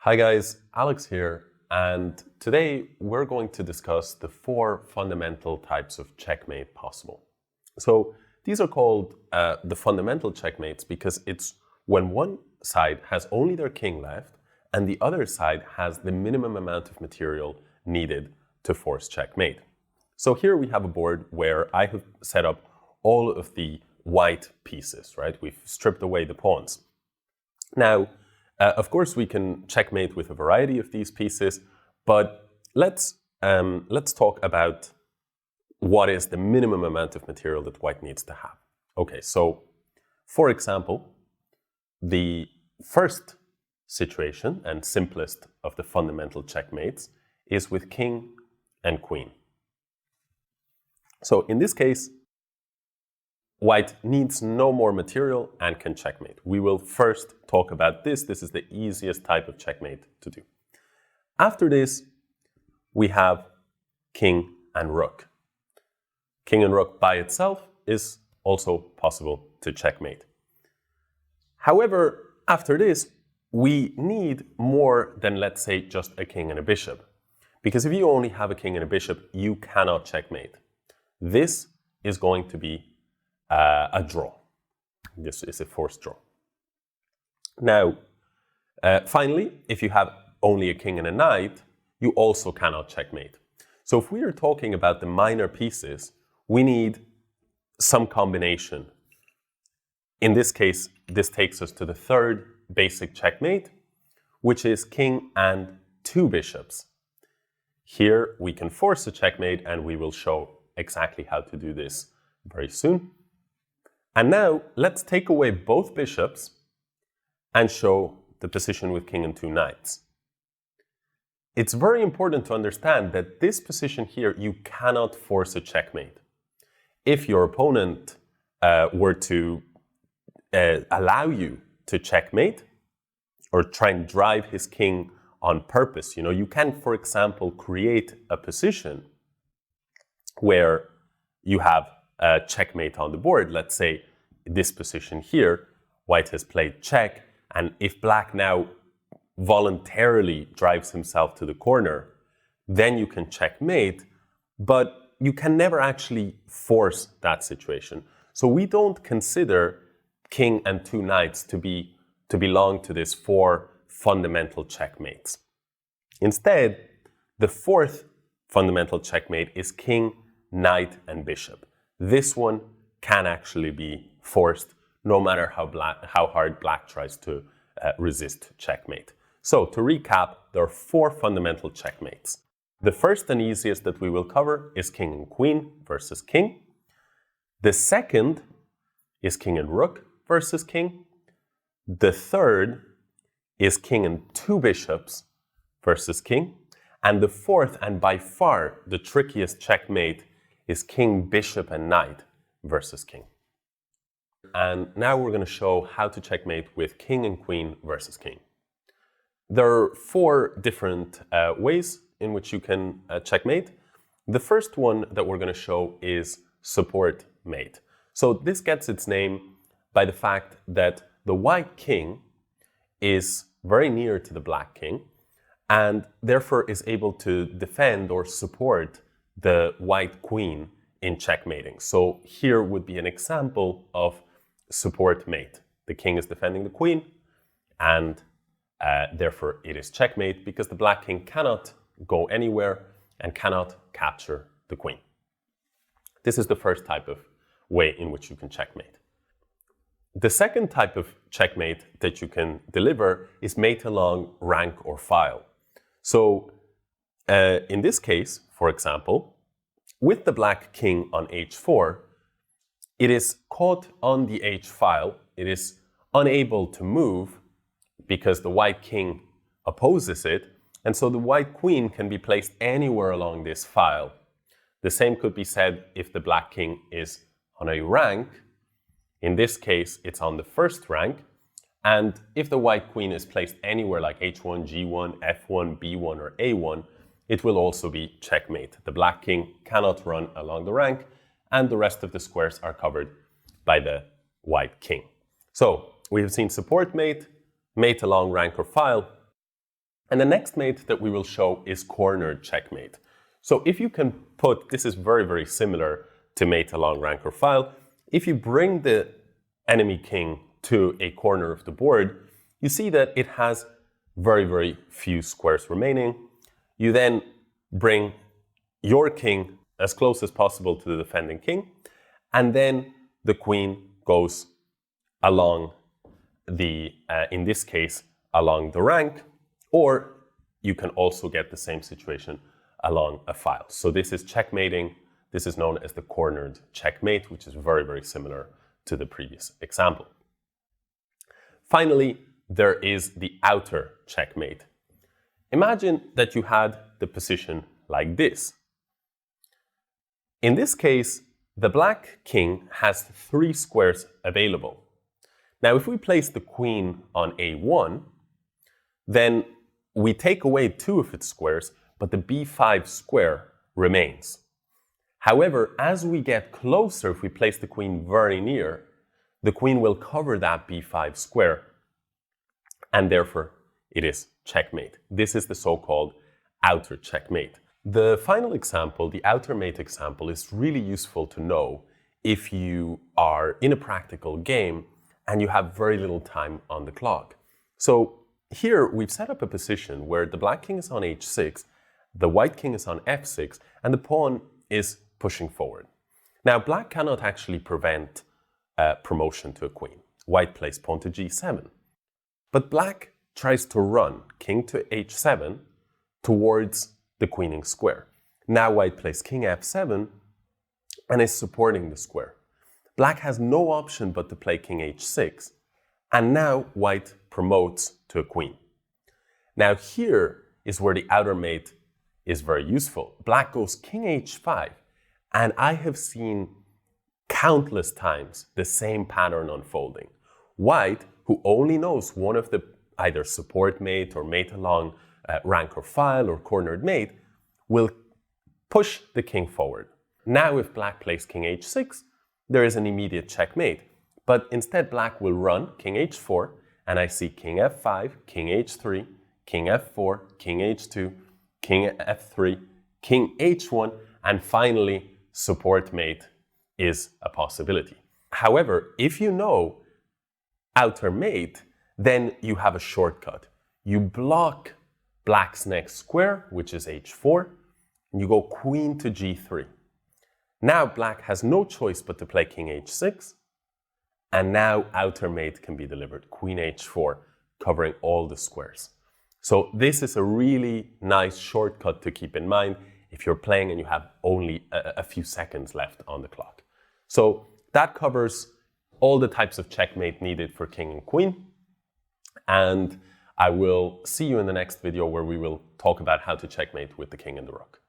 Hi guys, Alex here, and today we're going to discuss the 4 fundamental types of checkmate possible. So these are called the fundamental checkmates because it's when one side has only their king left and the other side has the minimum amount of material needed to force checkmate. So here we have a board where I have set up all of the white pieces, right? We've stripped away the pawns. Now, of course, we can checkmate with a variety of these pieces, but let's talk about what is the minimum amount of material that white needs to have. Okay, so for example, the first situation and simplest of the fundamental checkmates is with king and queen. So in this case, white needs no more material and can checkmate. We will first talk about this. This is the easiest type of checkmate to do. After this, we have king and rook. King and rook by itself is also possible to checkmate. However, after this, we need more than, let's say, just a king and a bishop. Because if you only have a king and a bishop, you cannot checkmate. This is going to be a draw. This is a forced draw. Now, finally, if you have only a king and a knight, you also cannot checkmate. So if we are talking about the minor pieces, we need some combination. In this case, this takes us to the third basic checkmate, which is king and 2 bishops. Here we can force a checkmate, and we will show exactly how to do this very soon. And now let's take away both bishops and show the position with king and 2 knights. It's very important to understand that this position here, you cannot force a checkmate. If your opponent were to allow you to checkmate or try and drive his king on purpose, you can, for example, create a position where you have a checkmate on the board. Let's say this position here, white has played check, and if black now voluntarily drives himself to the corner, then you can checkmate, but you can never actually force that situation. So we don't consider king and 2 knights to belong to this 4 fundamental checkmates. Instead, the 4th fundamental checkmate is king, knight, and bishop. This one can actually be forced no matter how hard black tries to resist checkmate. So to recap, there are 4 fundamental checkmates. The first and easiest that we will cover is king and queen versus king. The second is king and rook versus king. The third is king and 2 bishops versus king. And the fourth, and by far the trickiest checkmate, is king, bishop, and knight versus king. And now we're going to show how to checkmate with king and queen versus king. There are 4 different ways in which you can checkmate. The first one that we're going to show is support mate. So this gets its name by the fact that the white king is very near to the black king and therefore is able to defend or support the white queen in checkmating. So here would be an example of support mate. The king is defending the queen, and therefore it is checkmate because the black king cannot go anywhere and cannot capture the queen. This is the first type of way in which you can checkmate. The second type of checkmate that you can deliver is mate along rank or file. So in this case, for example, with the black king on h4, it is caught on the h file. It is unable to move because the white king opposes it, and so the white queen can be placed anywhere along this file. The same could be said if the black king is on a rank. In this case, it's on the first rank, and if the white queen is placed anywhere like h1, g1, f1, b1, or a1, it will also be checkmate. The black king cannot run along the rank, and the rest of the squares are covered by the white king. So we have seen support mate, mate along rank or file, And the next mate that we will show is cornered checkmate. So if you can put, this is very, very similar to mate along rank or file. If you bring the enemy king to a corner of the board, you see that it has very, very few squares remaining. You then bring your king as close as possible to the defending king, and then the queen goes along the, in this case, along the rank, or you can also get the same situation along a file. So this is checkmating. This is known as the cornered checkmate, which is very, very similar to the previous example. Finally, there is the outer checkmate. Imagine that you had the position like this. In this case, the black king has 3 squares available. Now, if we place the queen on a1, then we take away 2 of its squares, but the b5 square remains. However, as we get closer, if we place the queen very near, the queen will cover that b5 square, and therefore it is checkmate. This is the so-called outer checkmate. The final example, the outer mate example, is really useful to know if you are in a practical game and you have very little time on the clock. So here we've set up a position where the black king is on h6, the white king is on f6, and the pawn is pushing forward. Now, black cannot actually prevent promotion to a queen. White plays pawn to g7. But black tries to run king to h7 towards the queening square. Now white plays king f7 and is supporting the square. Black has no option but to play king h6, and now white promotes to a queen. Now here is where the outer mate is very useful. Black goes king h5, and I have seen countless times the same pattern unfolding. White, who only knows one of the either support mate or mate along rank or file or cornered mate, will push the king forward. Now if black plays king h6, there is an immediate checkmate. But instead black will run king h4, and I see king f5, king h3, king f4, king h2, king f3, king h1, and finally support mate is a possibility. However, if you know outer mate, then you have a shortcut. You block black's next square, which is h4, and you go queen to g3. Now black has no choice but to play king h6, and now outer mate can be delivered, queen h4, covering all the squares. So this is a really nice shortcut to keep in mind if you're playing and you have only a few seconds left on the clock. So that covers all the types of checkmate needed for king and queen. And I will see you in the next video where we will talk about how to checkmate with the king and the rook.